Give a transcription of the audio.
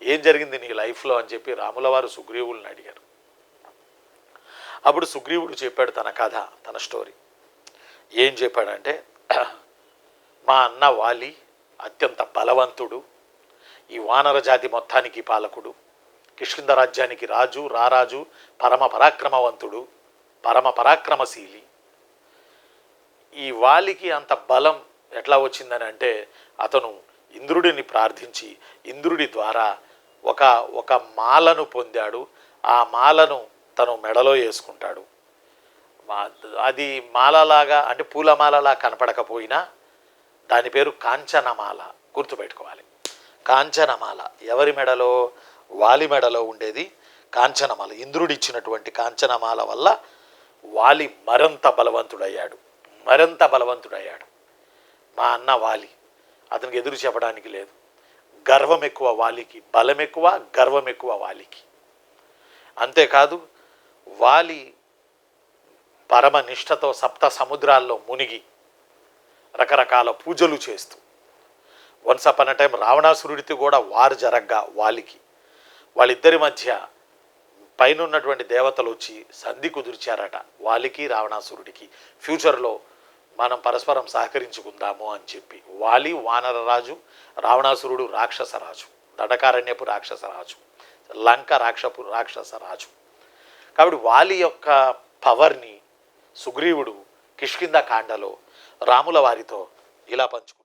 ఏం జరిగింది నీ లైఫ్లో అని చెప్పి రాముల వారు సుగ్రీవుల్ని అడిగారు. అప్పుడు సుగ్రీవుడు చెప్పాడు తన కథ, తన స్టోరీ. ఏం చెప్పాడంటే, మా అన్న వాలి అత్యంత బలవంతుడు, ఈ వానర జాతి మొత్తానికి పాలకుడు, కిష్కింధ రాజ్యానికి రాజు, రారాజు, పరమ పరాక్రమవంతుడు, పరమ పరాక్రమశీలి. ఈ వాలికి అంత బలం ఎట్లా వచ్చిందని అంటే, అతను ఇంద్రుడిని ప్రార్థించి ఇంద్రుడి ద్వారా ఒక మాలను పొందాడు. ఆ మాలను తను మెడలో వేసుకుంటాడు. అది మాలలాగా అంటే పూలమాలలా కనపడకపోయినా దాని పేరు కాంచనమాల, గుర్తుపెట్టుకోవాలి. కాంచనమాల ఎవరి మెడలో? వాలి మెడలో ఉండేది కాంచనమాల. ఇంద్రుడు ఇచ్చినటువంటి కాంచనమాల వల్ల వాలి మరింత బలవంతుడయ్యాడు. మా అన్న వాలి, అతనికి ఎదురు చెప్పడానికి లేదు. గర్వం ఎక్కువ వాలికి, బలం ఎక్కువ, గర్వం ఎక్కువ వాలికి. అంతేకాదు, వాలి పరమ నిష్ఠతో సప్త సముద్రాల్లో మునిగి రకరకాల పూజలు చేస్తూ, వన్స్ అపాన్ ఎ టైం రావణాసురుడితో కూడా వారు జరగ్గా వాలికి, వాళ్ళిద్దరి మధ్య పైనున్నటువంటి దేవతలు వచ్చి సంధి కుదిర్చారట వాలికి రావణాసురుడికి. ఫ్యూచర్లో మనం పరస్పరం సహకరించుకుందాము అని చెప్పి. వాలి వానరరాజు, రావణాసురుడు రాక్షసరాజు, దండకారణ్యపు రాక్షసరాజు, లంక రాక్షసరాజు. కాబట్టి వాలి యొక్క పవర్ని సుగ్రీవుడు కిష్కింధ కాండలో రాముల వారితో ఇలా పంచుకుంటాడు.